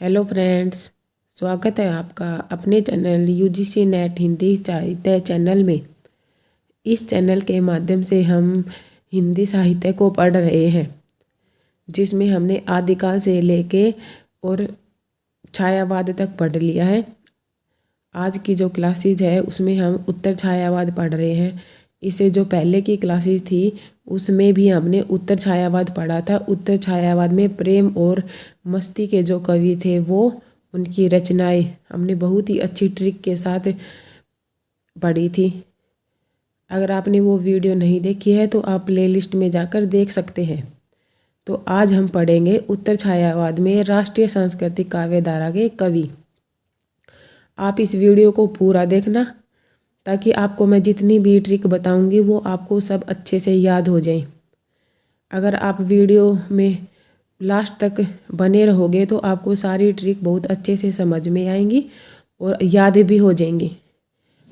Hello friends, स्वागत है आपका अपने चैनल यूजीसी नेट हिंदी साहित्य चैनल में। इस चैनल के माध्यम से हम हिंदी साहित्य को पढ़ रहे हैं, जिसमें हमने आदिकाल से लेके और छायावाद तक पढ़ लिया है। आज की जो क्लासेज है उसमें हम उत्तर छायावाद पढ़ रहे हैं। इससे जो पहले की क्लासेज थी उसमें भी हमने उत्तर छायावाद पढ़ा था। उत्तर छायावाद में प्रेम और मस्ती के जो कवि थे वो उनकी रचनाएं हमने बहुत ही अच्छी ट्रिक के साथ पढ़ी थी। अगर आपने वो वीडियो नहीं देखी है तो आप प्लेलिस्ट में जाकर देख सकते हैं। तो आज हम पढ़ेंगे उत्तर छायावाद में राष्ट्रीय सांस्कृतिक काव्य धारा के कवि। आप इस वीडियो को पूरा देखना ताकि आपको मैं जितनी भी ट्रिक बताऊंगी वो आपको सब अच्छे से याद हो जाए। अगर आप वीडियो में लास्ट तक बने रहोगे तो आपको सारी ट्रिक बहुत अच्छे से समझ में आएंगी और याद भी हो जाएंगी।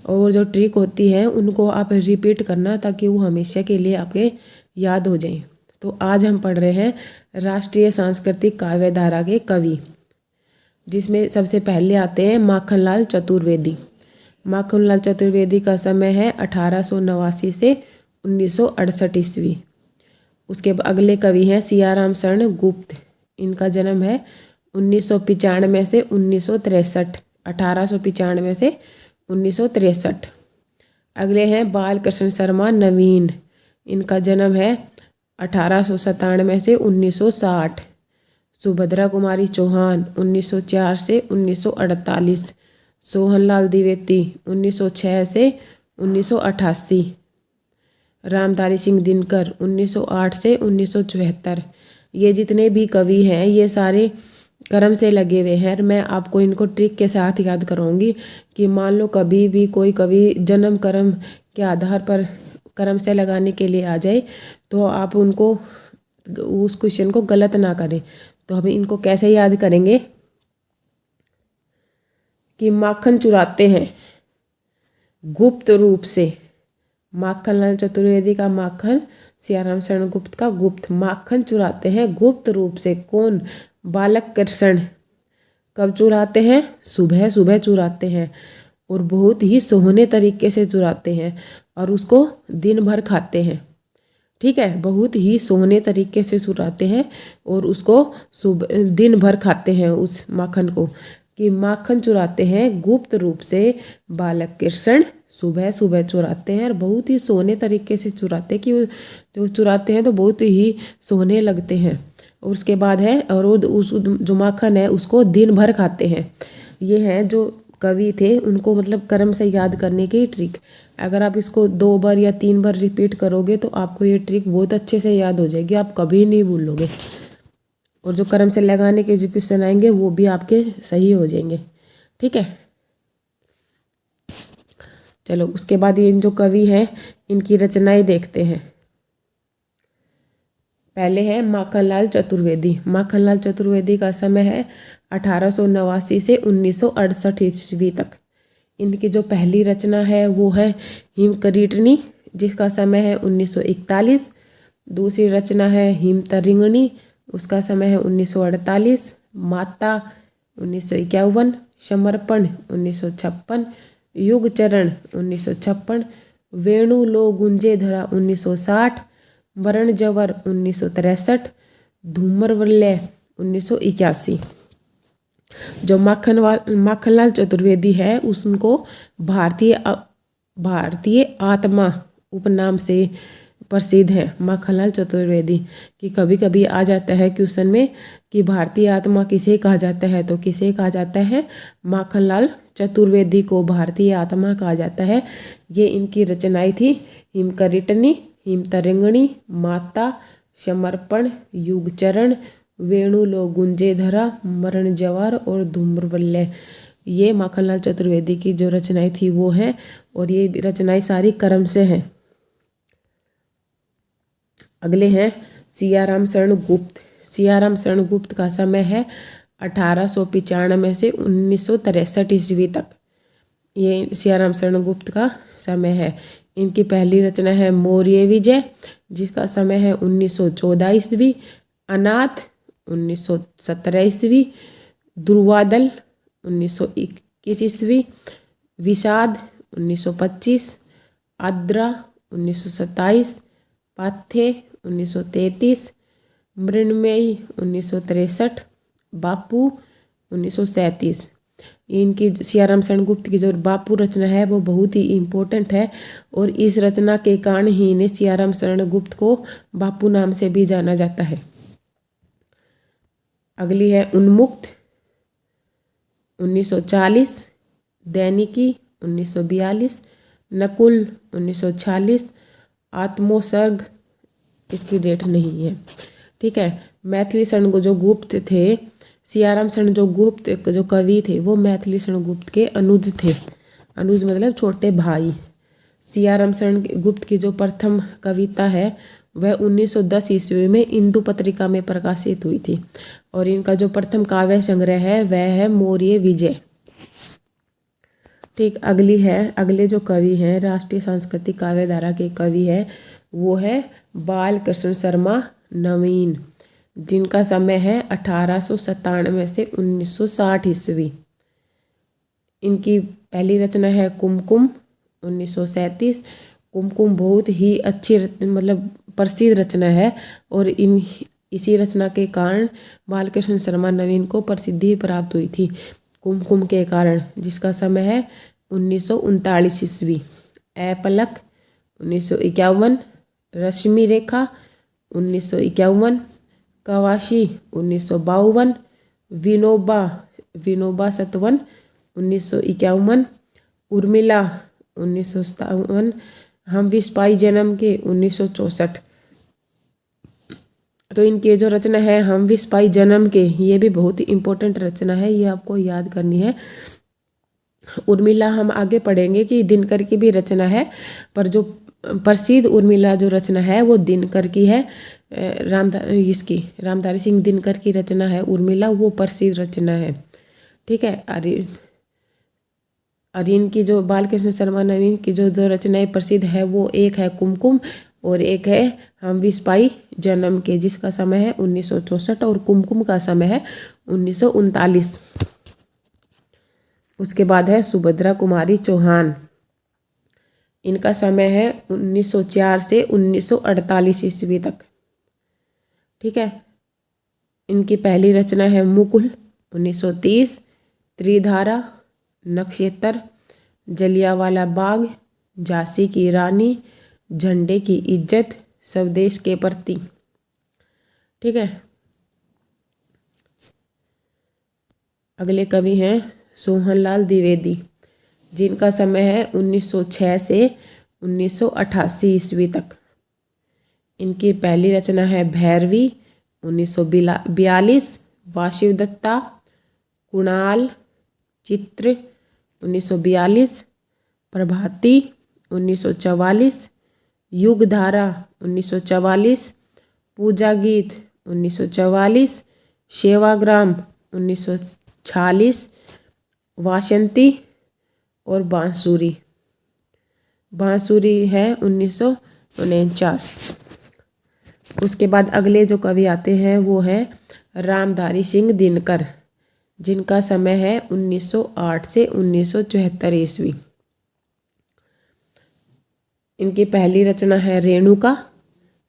और जो ट्रिक होती है उनको आप रिपीट करना ताकि वो हमेशा के लिए आपके याद हो जाएं। तो आज हम पढ़ रहे हैं राष्ट्रीय सांस्कृतिक काव्य धारा के कवि, जिसमें सबसे पहले आते हैं माखनलाल चतुर्वेदी। माखनलाल चतुर्वेदी का समय है 1889 से 1968 ईस्वी। उसके अगले कवि हैं सियाराम शरण गुप्त। इनका जन्म है 1995 से 1963, 1895 से 1963। अगले हैं बालकृष्ण शर्मा नवीन। इनका जन्म है 1897 से 1960। सुभद्रा कुमारी चौहान 1904 से 1948। सोहनलाल द्विवेदी 1906 से 1988। रामधारी सिंह दिनकर 1908 से 1974। ये जितने भी कवि हैं ये सारे क्रम से लगे हुए हैं। मैं आपको इनको ट्रिक के साथ याद कराऊंगी कि मान लो कभी भी कोई कवि जन्म क्रम के आधार पर क्रम से लगाने के लिए आ जाए तो आप उनको उस क्वेश्चन को गलत ना करें। तो हम इनको कैसे याद करेंगे कि माखन चुराते हैं गुप्त रूप से। माखनलाल चतुर्वेदी का माखन, सियाराम शरण गुप्त का गुप्त। माखन चुराते हैं गुप्त रूप से। कौन? बालक कृष्ण। कब चुराते हैं? सुबह सुबह चुराते हैं और बहुत ही सोहने तरीके से चुराते हैं और उसको दिन भर खाते हैं। ठीक है, बहुत ही सोहने तरीके से चुराते हैं और उसको सुबह दिन भर खाते हैं उस माखन को। कि माखन चुराते हैं गुप्त रूप से बालक कृष्ण, सुबह सुबह चुराते हैं और बहुत ही सोहने तरीके से चुराते हैं कि जो चुराते हैं तो बहुत ही सोहने लगते हैं। और उसके बाद है और उस जो माखन है उसको दिन भर खाते हैं। ये हैं जो कवि थे, उनको मतलब क्रम से याद करने की ट्रिक। अगर आप इसको 2 बार या 3 बार रिपीट करोगे तो आपको ये ट्रिक बहुत अच्छे से याद हो जाएगी, आप कभी नहीं भूलोगे। और जो क्रम से लगाने के जो क्वेश्चन आएंगे वो भी आपके सही हो जाएंगे। ठीक है, चलो उसके बाद ये जो कवि हैं इनकी रचनाएं देखते हैं। पहले है माखनलाल चतुर्वेदी। माखनलाल चतुर्वेदी का समय है 1889 से 1968 ईस्वी तक। इनकी जो पहली रचना है वो है हिमकरीटनी, जिसका समय है 1941। दूसरी रचना है हिमतरिंगणी, उसका समय है 1948। माता 1951। समर्पण 1956। युगचरण 1956। वेणु लो गुंजे धरा 1960। वरण जवर 1963। धूमरवल्लय 1981। जो माखनलाल चतुर्वेदी है उसको भारतीय आत्मा उपनाम से प्रसिद्ध है। माखनलाल चतुर्वेदी कि कभी कभी आ जाता है क्वेश्चन में कि भारतीय आत्मा किसे कहा जाता है, तो किसे कहा जाता है? माखनलाल चतुर्वेदी को भारतीय आत्मा कहा जाता है। ये इनकी रचनाएं थी हिमकरीटनी, हिमतरंगिणी, माता, समर्पण, युगचरण, वेणु लो गुंजे धरा, मरण जवार और धूम्रवल्लय। ये माखनलाल चतुर्वेदी की जो रचनाएं थी वो हैं और ये रचनाएं सारी क्रम से हैं। अगले हैं सियाराम शरण गुप्त। सियाराम शरण गुप्त का समय है 1895 से 1963 ईस्वी तक। ये सियाराम शरण गुप्त का समय है। इनकी पहली रचना है मौर्य विजय, जिसका समय है 1914 ईस्वी। अनाथ 1917 ईस्वी। दुर्वादल 1921 ईस्वी, विषाद 1925, आद्रा 1927, पाथे 1933, मृण्मयी 1963, बापू 1937। इनकी सियाराम शरण गुप्त की जो बापू रचना है वो बहुत ही इम्पोर्टेंट है और इस रचना के कारण ही इन्हें सियाराम शरण गुप्त को बापू नाम से भी जाना जाता है। अगली है उन्मुक्त 1940, दैनिकी 1942, नकुल 1946, आत्मोसर्ग इसकी डेट नहीं है। ठीक है, मैथिली शरण जो गुप्त थे, सियाराम शरण जो गुप्त जो कवि थे वो मैथिली शरण गुप्त के अनुज थे। अनुज मतलब छोटे भाई। सियाराम शरण गुप्त की जो प्रथम कविता है वह 1910 ईस्वी में इंदु पत्रिका में प्रकाशित हुई थी और इनका जो प्रथम काव्य संग्रह है वह है मौर्य विजय। ठीक, अगले जो कवि हैं राष्ट्रीय सांस्कृतिक काव्यधारा के कवि हैं वो है बालकृष्ण शर्मा नवीन, जिनका समय है 1897 से 1960 ईस्वी। इनकी पहली रचना है कुमकुम 1937। कुमकुम बहुत ही अच्छी मतलब प्रसिद्ध रचना है और इसी रचना के कारण बालकृष्ण शर्मा नवीन को प्रसिद्धि प्राप्त हुई थी कुमकुम के कारण, जिसका समय है 1939 ईस्वी। ऐपलक 1951, रश्मि रेखा 1951, कवाशी 1952, विनोबा सतवन 1951, उर्मिला 1957, हम विस्पाई जन्म के 1964। तो इनकी जो रचना है हम विस्पाई जन्म के, ये भी बहुत ही इम्पोर्टेंट रचना है, ये आपको याद करनी है। उर्मिला हम आगे पढ़ेंगे कि दिनकर की भी रचना है, पर जो प्रसिद्ध उर्मिला जो रचना है वो दिनकर की है। रामधारी सिंह दिनकर की रचना है उर्मिला, वो प्रसिद्ध रचना है। ठीक है, और इनकी जो बालकृष्ण शर्मा नवीन की जो दो रचनाएं प्रसिद्ध है वो एक है कुमकुम और एक है हम विस्पाई जन्म के, जिसका समय है 1964 और कुमकुम का समय है 1939। उसके बाद है सुभद्रा कुमारी चौहान, इनका समय है 1904 से 1948 ईस्वी तक। ठीक है, इनकी पहली रचना है मुकुल 1930, त्रिधारा, नक्षत्र, जलियांवाला बाग, झांसी की रानी, झंडे की इज्जत, स्वदेश के प्रति। ठीक है, अगले कवि हैं सोहनलाल द्विवेदी, जिनका समय है 1906 से 1988 ईस्वी तक। इनकी पहली रचना है भैरवी 1942, वाशिव दत्ता, कुणाल, चित्र 1942, प्रभाती 1944, युगधारा 1944, पूजा गीत 1944, सेवाग्राम 1946, वासंती और बांसुरी है 1949। उसके बाद अगले जो कवि आते हैं वो है रामधारी सिंह दिनकर, जिनका समय है 1908 से 1974 ईस्वी। इनकी पहली रचना है रेणुका,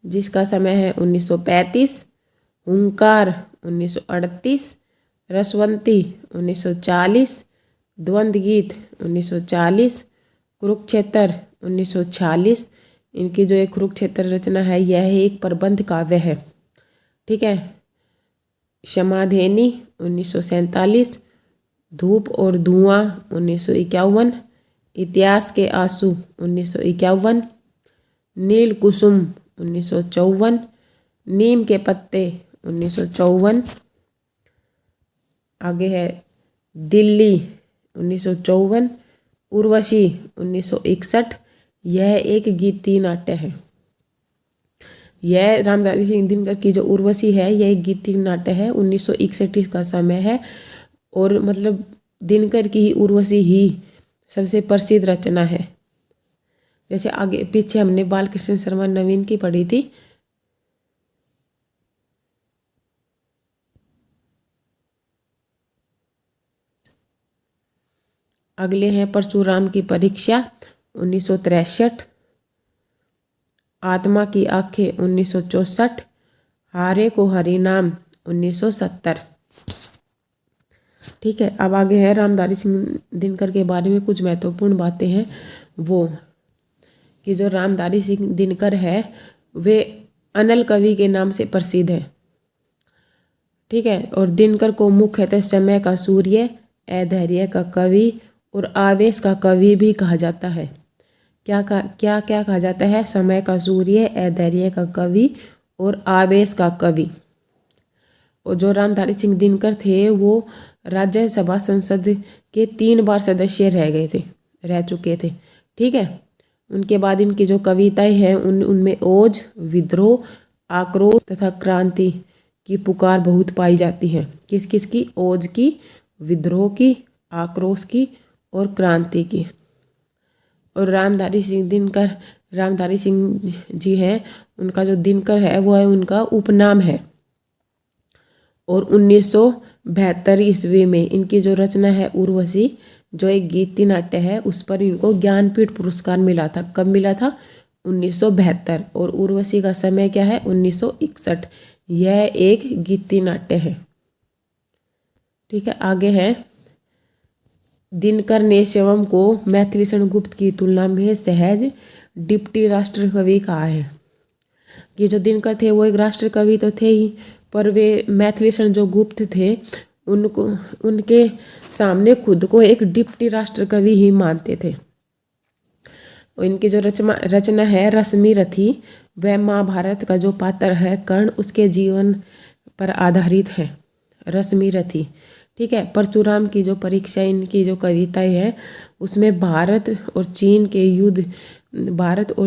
जिसका समय है 1935, हुंकार 1938, रसवंती 1940, द्वंद्व गीत 1940, कुरुक्षेत्र 1946। इनकी जो एक कुरुक्षेत्र रचना है यह एक प्रबंध काव्य है। ठीक है, क्षमाधेनी 1947, धूप और धुआं 1951, इतिहास के आंसू 1951, नील कुसुम 1954, नीम के पत्ते 1954। आगे है दिल्ली 1954, उर्वशी 1961। यह एक गीति नाट्य है। यह रामधारी सिंह दिनकर की जो उर्वशी है यह एक गीति नाट्य है, 1961 का समय है और मतलब दिनकर की उर्वशी ही सबसे प्रसिद्ध रचना है। जैसे आगे पीछे हमने बालकृष्ण शर्मा नवीन की पढ़ी थी। अगले हैं परशुराम की परीक्षा 1963, आत्मा की आंखें 1964, हारे को हरि नाम 1970। ठीक है, अब आगे है रामधारी सिंह दिनकर के बारे में कुछ महत्वपूर्ण बातें हैं वो कि जो रामधारी सिंह दिनकर है वे अनल कवि के नाम से प्रसिद्ध है। ठीक है, और दिनकर को मुख्यतः समय का सूर्य, अधैर्य का कवि और आवेश का कवि भी कहा जाता है। क्या कहा जाता है? समय का सूर्य, अधैर्य का कवि और आवेश का कवि। और जो रामधारी सिंह दिनकर थे वो राज्यसभा संसद के 3 बार सदस्य रह चुके थे। ठीक है, उनके बाद इनकी जो कविताएं हैं उनमें ओज, विद्रोह, आक्रोश तथा क्रांति की पुकार बहुत पाई जाती है। किस किस की? ओज की, विद्रोह की, आक्रोश की और क्रांति की। और रामधारी सिंह जी हैं, उनका जो दिनकर है वो है उनका उपनाम है। और 1972 ईस्वी में इनकी जो रचना है उर्वशी, जो एक गीति नाट्य है, उस पर इनको ज्ञानपीठ पुरस्कार मिला था। कब मिला था? 1972। और उर्वशी का समय क्या है? 1961। यह एक गीति नाट्य है। ठीक है, आगे है दिनकर ने स्वयं को मैथिलीशरण गुप्त की तुलना में सहज डिप्टी राष्ट्र कवि कहा है। ये जो दिनकर थे वो एक राष्ट्र कवि तो थे ही, पर वे मैथिलीशरण जो गुप्त थे उनके सामने खुद को एक डिप्टी राष्ट्र कवि ही मानते थे। और इनकी जो रचना है रश्मि रथी, वह महाभारत का जो पात्र है कर्ण, उसके जीवन पर आधारित है। रश्मि रथी। ठीक है, परशुराम की जो परीक्षा, इनकी जो कविताएं हैं उसमें भारत और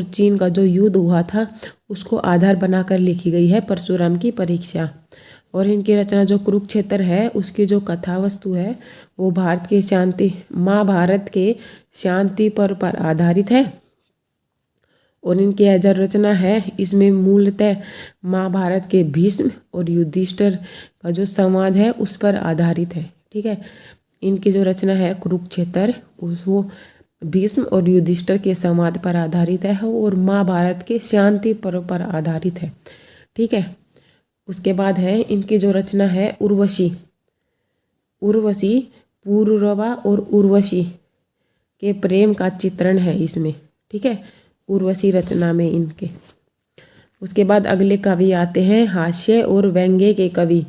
चीन का जो युद्ध हुआ था उसको आधार बनाकर लिखी गई है परशुराम की परीक्षा। और इनकी रचना जो कुरुक्षेत्र है उसकी जो कथा वस्तु है वो महाभारत के शांति पर आधारित है। और इनकी जो रचना है इसमें मूलतः महाभारत के भीष्म और युधिष्ठिर का जो संवाद है उस पर आधारित है। ठीक है, इनकी जो रचना है कुरुक्षेत्र वो भीष्म और युधिष्ठिर के संवाद पर आधारित है और महाभारत के शांति पर्व पर आधारित है। ठीक है, उसके बाद है इनकी जो रचना है उर्वशी पुरुरवा और उर्वशी के प्रेम का चित्रण है इसमें। ठीक है, उर्वशी रचना में इनके। उसके बाद अगले कवि आते हैं हास्य और व्यंग्य के कवि।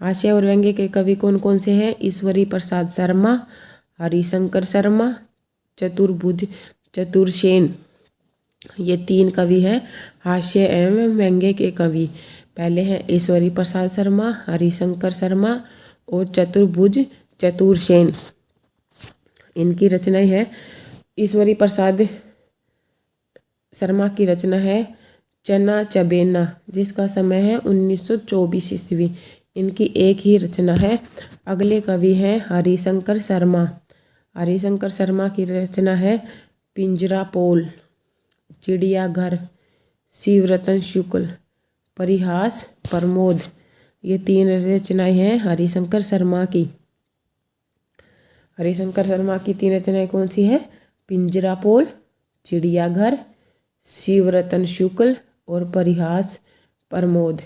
हास्य और व्यंग्य के कवि कौन कौन से हैं? ईश्वरी प्रसाद शर्मा, हरिशंकर शर्मा, चतुर्भुज चतुर्सेन। ये 3 कवि हैं हास्य एवं व्यंग्य के कवि। पहले हैं ईश्वरी प्रसाद शर्मा, हरिशंकर शर्मा और चतुर्भुज चतुर्सेन। इनकी रचनाएं हैं। ईश्वरी प्रसाद शर्मा की रचना है चना चबेना, जिसका समय है 1924 ईस्वी। इनकी एक ही रचना है। अगले कवि हैं हरिशंकर शर्मा। हरिशंकर शर्मा की रचना है पिंजरा पोल, चिड़ियाघर, शिवरतन शुक्ल, परिहास, प्रमोद। ये 3 रचनाएं हैं हरिशंकर शर्मा की। हरिशंकर शर्मा की 3 रचनाएं कौन सी हैं? पिंजरा पोल, चिड़ियाघर, शिवरतन शुक्ल और परिहास प्रमोद।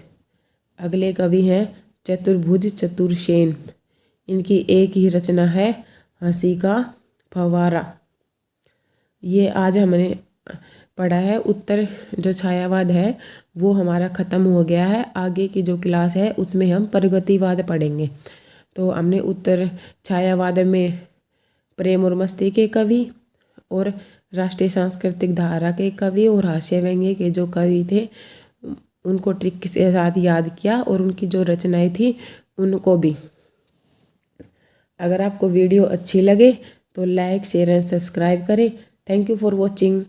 अगले कवि हैं चतुर्भुज चतुर्सेन। इनकी एक ही रचना है हंसी का फव्वारा। ये आज हमने पढ़ा है। उत्तर जो छायावाद है वो हमारा ख़त्म हो गया है। आगे की जो क्लास है उसमें हम प्रगतिवाद पढ़ेंगे। तो हमने उत्तर छायावाद में प्रेम और मस्ती के कवि और राष्ट्रीय सांस्कृतिक धारा के कवि और हास्य व्यंग्य के जो कवि थे उनको ट्रिक के साथ याद किया और उनकी जो रचनाएं थी उनको भी। अगर आपको वीडियो अच्छी लगे तो लाइक, शेयर एंड सब्सक्राइब करें। Thank you for watching.